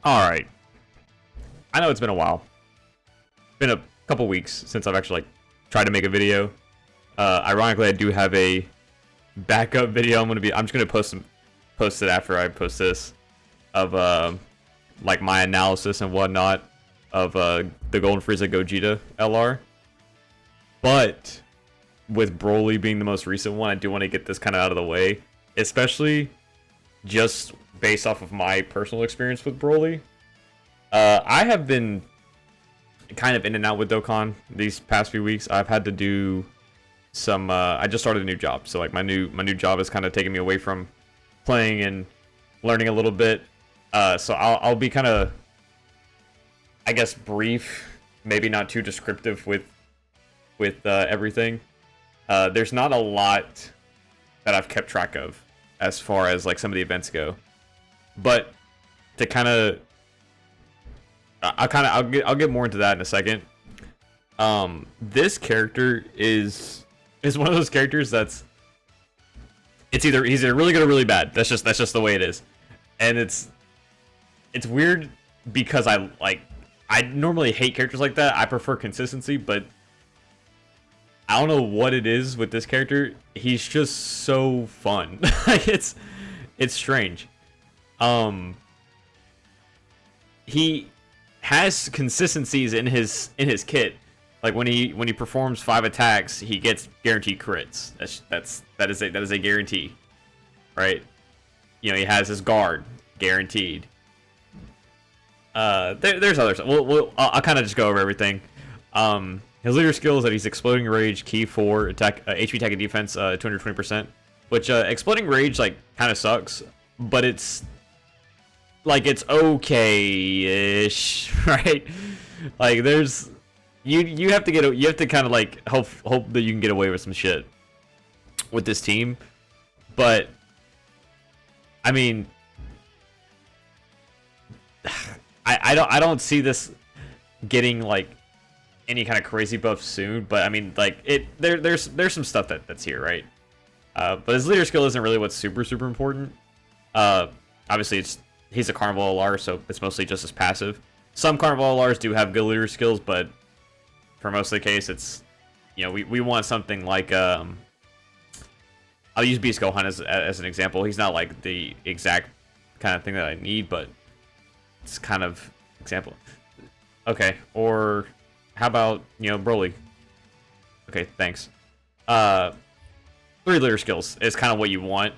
Alright. I know it's been a while. Been a couple weeks since I've actually tried to make a video. Ironically, I do have a backup video. I'm just gonna post it after I post this of like my analysis and whatnot of the Golden Frieza Gogeta LR. But with Broly being the most recent one, I do want to get this kind of out of the way, especially just based off of my personal experience with Broly. I have been kind of in and out with Dokkan these past few weeks. I've had to do some I just started a new job, so like my new job is kind of taking me away from playing and learning a little bit. So I'll be kind of, I guess, brief, maybe not too descriptive with everything. There's not a lot that I've kept track of as far as like some of the events go, but to kind of I'll get more into that in a second. This character is one of those characters that's he's either really good or really bad. That's just the way it is, and it's weird because I normally hate characters like that. I prefer consistency, but I don't know what it is with this character. He's just so fun. Like it's strange. He has consistencies in his kit. Like when he performs 5 attacks, he gets guaranteed crits. That is a guarantee, right? You know, he has his guard guaranteed. There's other stuff. I'll kind of just go over everything. His leader skill is that he's Exploding Rage, Key 4, attack, HP, attack, and defense, 220%. Which Exploding Rage like kind of sucks, but it's okay-ish, right? Like there's you have to kind of like hope that you can get away with some shit with this team, but I mean, I don't see this getting like any kind of crazy buff soon, but I mean like there's some stuff that's here, right? But his leader skill isn't really what's super important. Obviously he's a Carnival LR, so it's mostly just his passive. Some Carnival LRs do have good leader skills, but for most of the case, it's, you know, we want something like I'll use Beast Gohan as an example. He's not like the exact kind of thing that I need, but it's kind of example. Okay, or how about, you know, Broly? Okay, thanks. 3 leader skills is kind of what you want.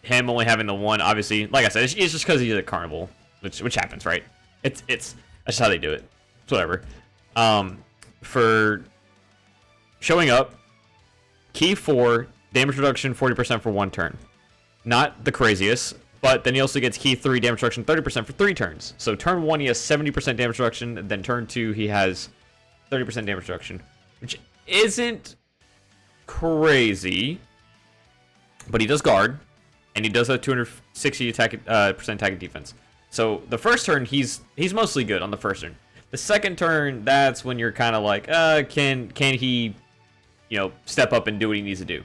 Him only having the 1, obviously, like I said, it's just because he's a Carnival, which happens, right? It's that's just how they do it. It's whatever. For showing up, Key 4, damage reduction 40% for 1 turn. Not the craziest, but then he also gets Key 3, damage reduction 30% for 3 turns. So turn 1 he has 70% damage reduction, and then turn 2 he has 30% damage reduction, which isn't crazy, but he does guard. And he does have 260% attack and defense. So the first turn, he's mostly good on the first turn. The second turn, that's when you're kind of like, can he, you know, step up and do what he needs to do?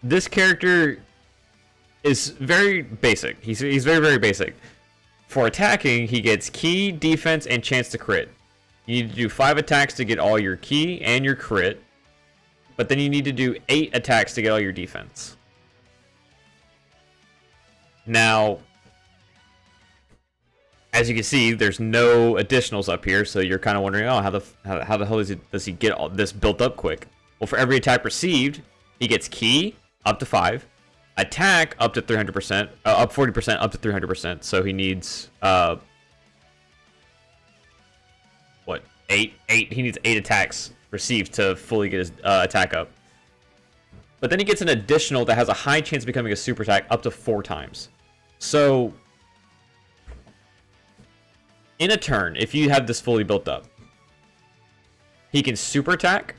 This character is very basic. He's very basic. For attacking, he gets key, defense, and chance to crit. You need to do 5 attacks to get all your key and your crit. But then you need to do 8 attacks to get all your defense. Now, as you can see, there's no additionals up here, so you're kind of wondering, oh, how the hell does he get all this built up quick? Well, for every attack received, he gets key up to 5, attack up to 300%, up 40% up to 300%. So he needs what? 8? He needs 8 attacks received to fully get his attack up. But then he gets an additional that has a high chance of becoming a super attack up to 4 times. So in a turn, if you have this fully built up, he can super attack,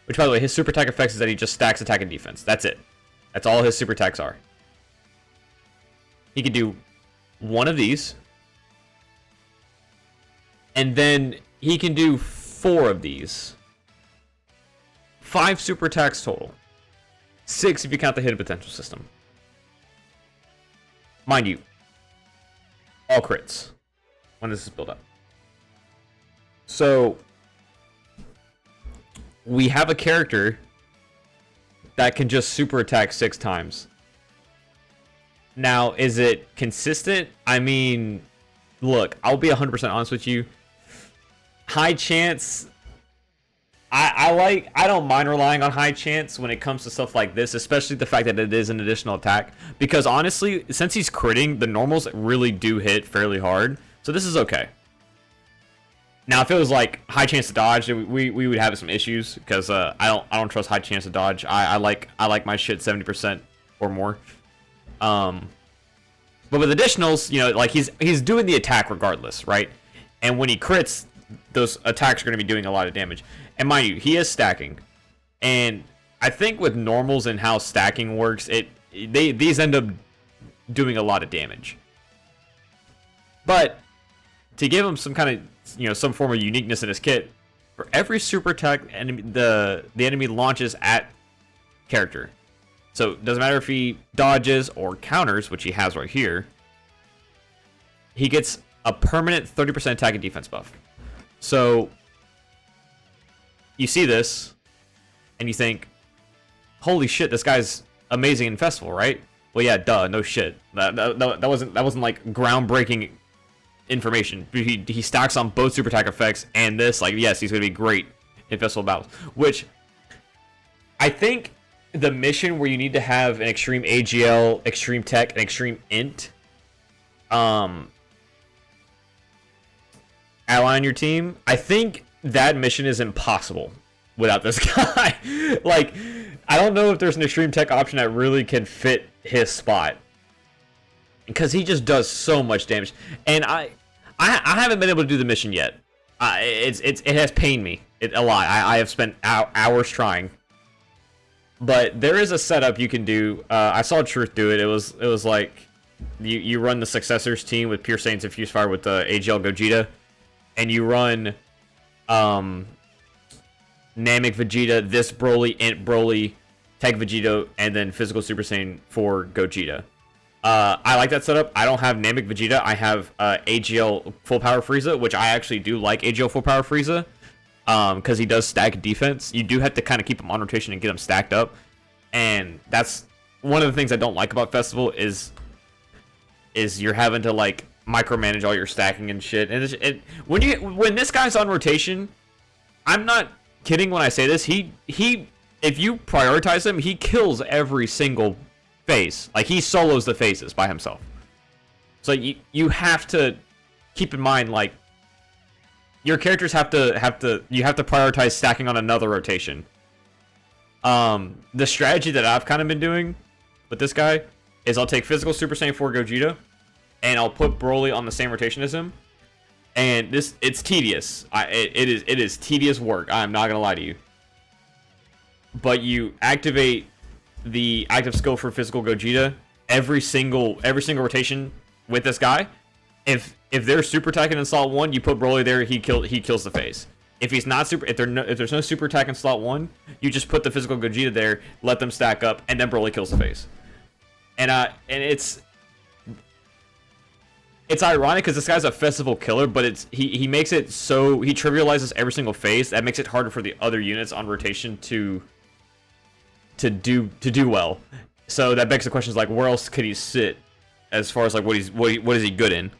which, by the way, his super attack effects is that he just stacks attack and defense. That's it. That's all his super attacks are. He can do 1 of these, and then he can do 4 of these. 5 super attacks total. 6 if you count the hidden potential system. mind you, all crits when this is built up. So we have a character that can just super attack 6 times. Now, is it consistent? I mean, look, I'll be 100% honest with you. High chance. I don't mind relying on high chance when it comes to stuff like this, especially the fact that it is an additional attack. Because honestly, since he's critting, the normals really do hit fairly hard. So this is okay. Now, if it was like high chance to dodge, we would have some issues because I don't trust high chance to dodge. I like my shit 70% or more. But with additionals, you know, like he's doing the attack regardless, right? And when he crits, those attacks are going to be doing a lot of damage. And mind you, he is stacking. And I think with normals and how stacking works, these end up doing a lot of damage. But to give him some kind of, you know, some form of uniqueness in his kit, for every super attack enemy, the enemy launches at character. So it doesn't matter if he dodges or counters, which he has right here, he gets a permanent 30% attack and defense buff. So you see this and you think, holy shit, this guy's amazing in Festival, right? Well, yeah, duh, no shit. That wasn't like groundbreaking information. He stacks on both super attack effects and this, like, yes, he's gonna be great in Festival battles. Which I think the mission where you need to have an extreme AGL, extreme tech, and extreme int ally on your team, I think that mission is impossible without this guy. Like, I don't know if there's an extreme tech option that really can fit his spot, because he just does so much damage. And I haven't been able to do the mission yet. It has pained me a lot. I have spent hours trying, but there is a setup you can do. I saw Truth do it. It was like you run the Successors team with Pure Saiyans and Fuse Fire with the AGL Gogeta, and you run Namek Vegeta, this Broly, Int Broly, Tech Vegito, and then Physical Super Saiyan for Gogeta. I like that setup. I don't have Namek Vegeta. I have AGL Full Power Frieza, which I actually do like AGL Full Power Frieza, because he does stack defense. You do have to kind of keep him on rotation and get him stacked up, and that's one of the things I don't like about Festival is you're having to like micromanage all your stacking and shit. And when this guy's on rotation, I'm not kidding when I say this. He if you prioritize him, he kills every single phase. Like, he solos the phases by himself. So you have to keep in mind, like, your characters have to prioritize stacking on another rotation. The strategy that I've kind of been doing with this guy is I'll take Physical Super Saiyan 4 Gogeta, and I'll put Broly on the same rotation as him. And it's tedious. It is tedious work. I'm not gonna lie to you. But you activate the active skill for Physical Gogeta every single rotation with this guy. If they're super attacking in slot 1, you put Broly there. He kills the phase. If he's not super, if there's no super attack in slot 1, you just put the Physical Gogeta there, let them stack up, and then Broly kills the phase. And it's ironic because this guy's a Festival killer, but he makes it so he trivializes every single phase. That makes it harder for the other units on rotation to do well. So that begs the questions like, where else could he sit as far as like what is he good in?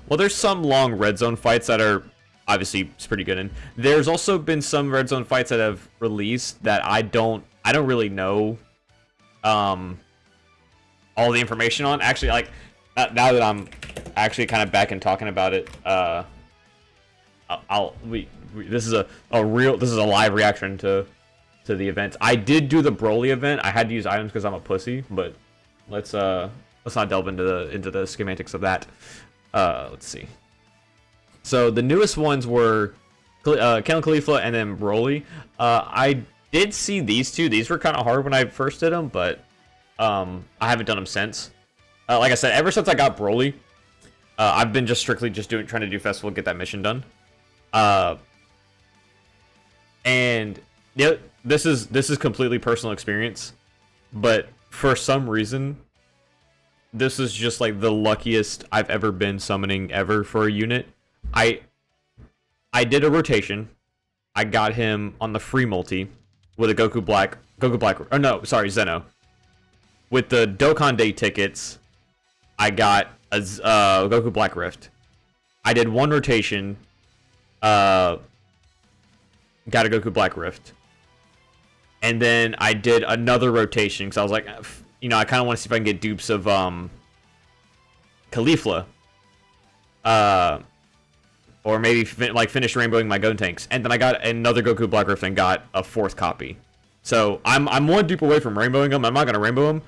Well, there's some long red zone fights that are obviously pretty good in. There's also been some red zone fights that have released that I don't really know all the information on. Actually, like, now that I'm actually kind of back and talking about it, this is a live reaction to the event. I did do the Broly event. I had to use items because I'm a pussy, but let's not delve into the schematics of that. Let's see. So the newest ones were Ken Khalifa and then Broly. I did see these two. These were kind of hard when I first did them, but I haven't done them since. Like I said, ever since I got Broly, I've been strictly trying to do Festival, get that mission done. And yeah, this is completely personal experience, but for some reason, this is just like the luckiest I've ever been summoning ever for a unit. I did a rotation. I got him on the free multi with a Goku Black, or no, sorry, Zeno. With the Dokkan Day tickets, I got a Goku Black Rift. I did one rotation, got a Goku Black Rift. And then I did another rotation, because I was like, you know, I kind of want to see if I can get dupes of Caulifla. Or maybe finish rainbowing my Gotenks. And then I got another Goku Black Rift and got a 4th copy. So I'm one dupe away from rainbowing them. I'm not going to rainbow them.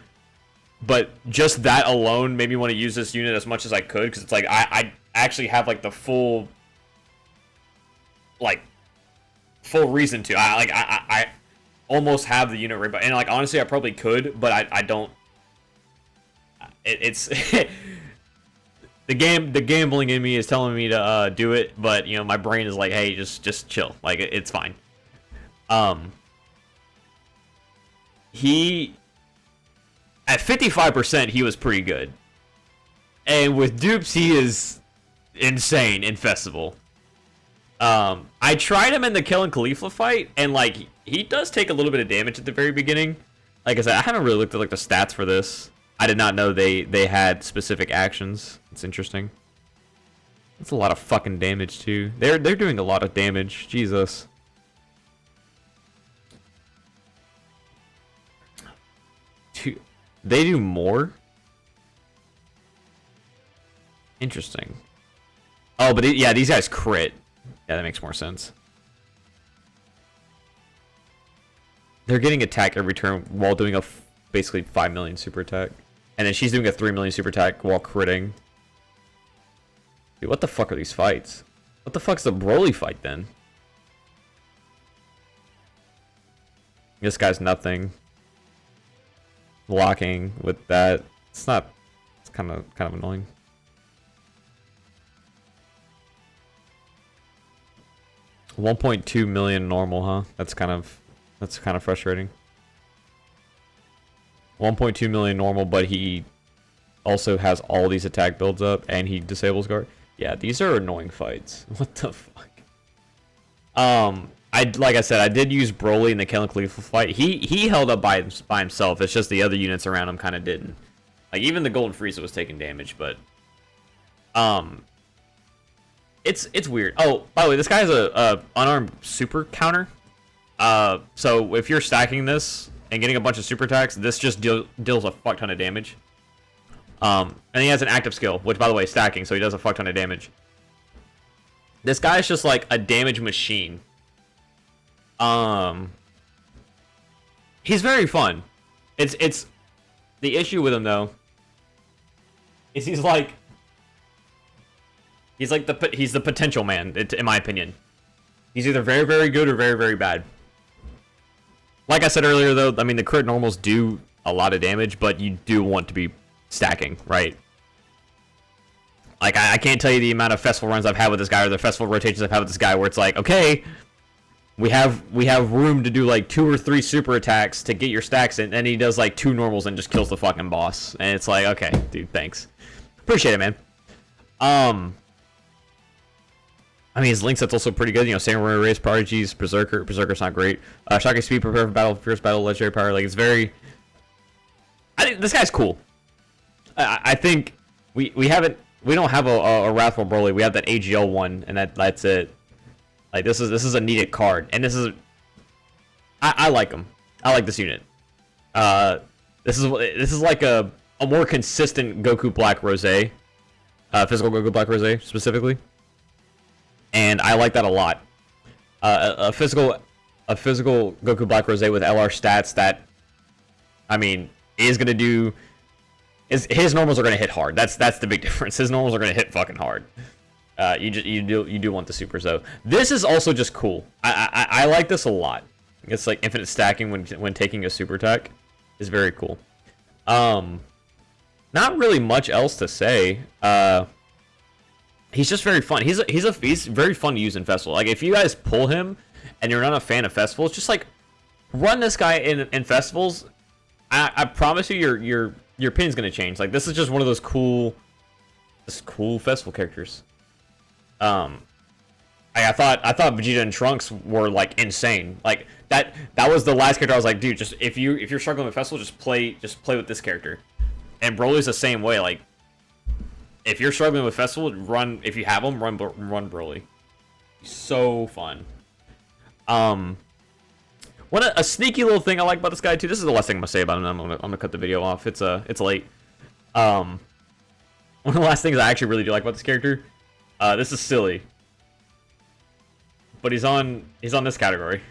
But just that alone made me want to use this unit as much as I could. Because it's like, I actually have like the full reason to. I almost have the unit rainbow. And like, honestly, I probably could. But I don't. It's... The gambling in me is telling me to do it, but you know my brain is like, hey, just chill, like it's fine. He at 55% he was pretty good, and with dupes he is insane in Festival. I tried him in the Kill and Caulifla fight, and like he does take a little bit of damage at the very beginning. Like I said, I haven't really looked at like the stats for this. I did not know they had specific actions. It's interesting. That's a lot of fucking damage too. They're doing a lot of damage. Jesus. They do more? Interesting. Oh, but yeah, these guys crit. Yeah, that makes more sense. They're getting attacked every turn while doing a basically 5 million super attack. And then she's doing a 3 million super attack while critting. Dude, what the fuck are these fights? What the fuck's the Broly fight then? This guy's nothing. Blocking with that. It's not. It's kind of annoying. $1.2 million normal, huh? That's kind of frustrating. 1.2 million normal, but he also has all these attack builds up, and he disables guard. Yeah, these are annoying fights. What the fuck? Like I said, I did use Broly in the Kill and Caulifla fight. He held up by himself. It's just the other units around him kind of didn't. Like even the Golden Frieza was taking damage, but it's weird. Oh, by the way, this guy has a unarmed super counter. So if you're stacking this and getting a bunch of super attacks, this just deals a fuck ton of damage. And he has an active skill, which by the way is stacking, so he does a fuck ton of damage. This guy is just like a damage machine. He's very fun. It's the issue with him though is he's the potential man, in my opinion. He's either very, very good or very, very bad. Like I said earlier, though, I mean, the crit normals do a lot of damage, but you do want to be stacking, right? Like, I can't tell you the amount of festival runs I've had with this guy, or the festival rotations I've had with this guy, where it's like, okay, we have room to do, like, 2 or 3 super attacks to get your stacks in, and he does, like, 2 normals and just kills the fucking boss. And it's like, okay, dude, thanks. Appreciate it, man. I mean, his link set's also pretty good. You know, Samurai Race, Prodigies, Berserker. Berserker's not great. Shocking Speed, Prepare for Battle, Fierce Battle, Legendary Power. Like, it's very... I think this guy's cool. I think we don't have a Wrathful Broly. We have that AGL one, and that's it. Like, this is a needed card. And this is... I like him. I like this unit. This is like a more consistent Goku Black Rose. Physical Goku Black Rose, specifically. And I like that a lot. A physical Goku Black Rose with LR stats that, I mean, is gonna do. His normals are gonna hit hard. That's the big difference. His normals are gonna hit fucking hard. You do want the supers though. This is also just cool. I like this a lot. It's like infinite stacking when taking a super attack is very cool. Not really much else to say. He's just very fun. He's very fun to use in Festival. Like, if you guys pull him and you're not a fan of Festivals, just like run this guy in festivals. I promise you, your opinion's gonna change. Like, this is just one of those cool festival characters. I thought Vegeta and Trunks were like insane. Like that was the last character I was like, dude, just if you're struggling with festival, just play with this character. And Broly's the same way. Like, if you're struggling with festival, run, if you have them, run Broly. So fun. A sneaky little thing I like about this guy too. This is the last thing I'm gonna say about him. I'm gonna cut the video off. It's late. One of the last things I actually really do like about this character. This is silly, but he's on this category.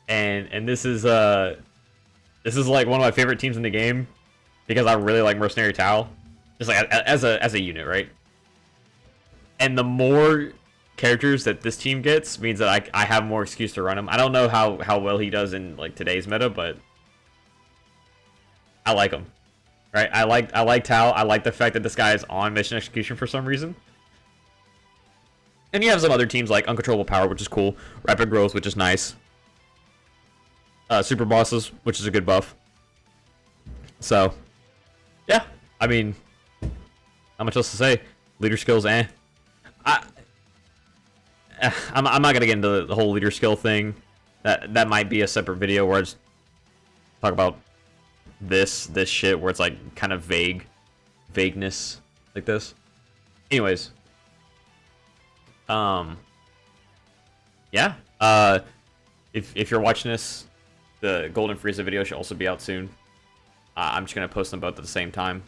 And this is like one of my favorite teams in the game because I really like Mercenary Tao, just like as a unit, right? And the more characters that this team gets means that I have more excuse to run him. I don't know how well he does in like today's meta, but I like him. Right? I like Tao. I like the fact that this guy is on mission execution for some reason. And you have some other teams like Uncontrollable Power, which is cool. Rapid Growth, which is nice. Super Bosses, which is a good buff. So, yeah. I mean, not much else to say. Leader skills, I'm not gonna get into the whole leader skill thing. That might be a separate video where I just talk about this shit where it's like kind of vagueness like this. Anyways, yeah. If you're watching this, the Golden Frieza video should also be out soon. I'm just gonna post them both at the same time.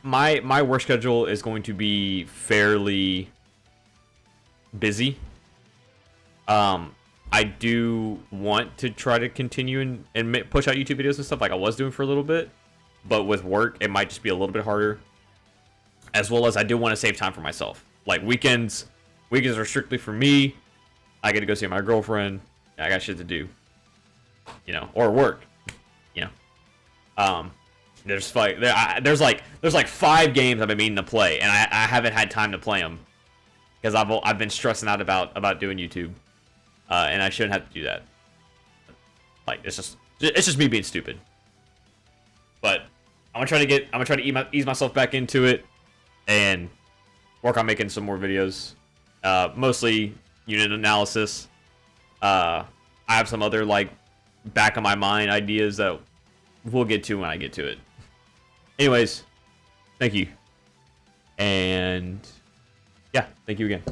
My work schedule is going to be fairly busy. I do want to try to continue and push out YouTube videos and stuff like I was doing for a little bit, but with work it might just be a little bit harder. As well as I do want to save time for myself. Like weekends are strictly for me. I get to go see my girlfriend. I got shit to do, or work, There's like 5 games I've been meaning to play, and I haven't had time to play them because I've been stressing out about doing YouTube, and I shouldn't have to do that. Like it's just me being stupid. But I'm gonna try to ease myself back into it and work on making some more videos, mostly unit analysis. I have some other like back of my mind ideas that we'll get to when I get to it. Anyways, thank you. And yeah, thank you again.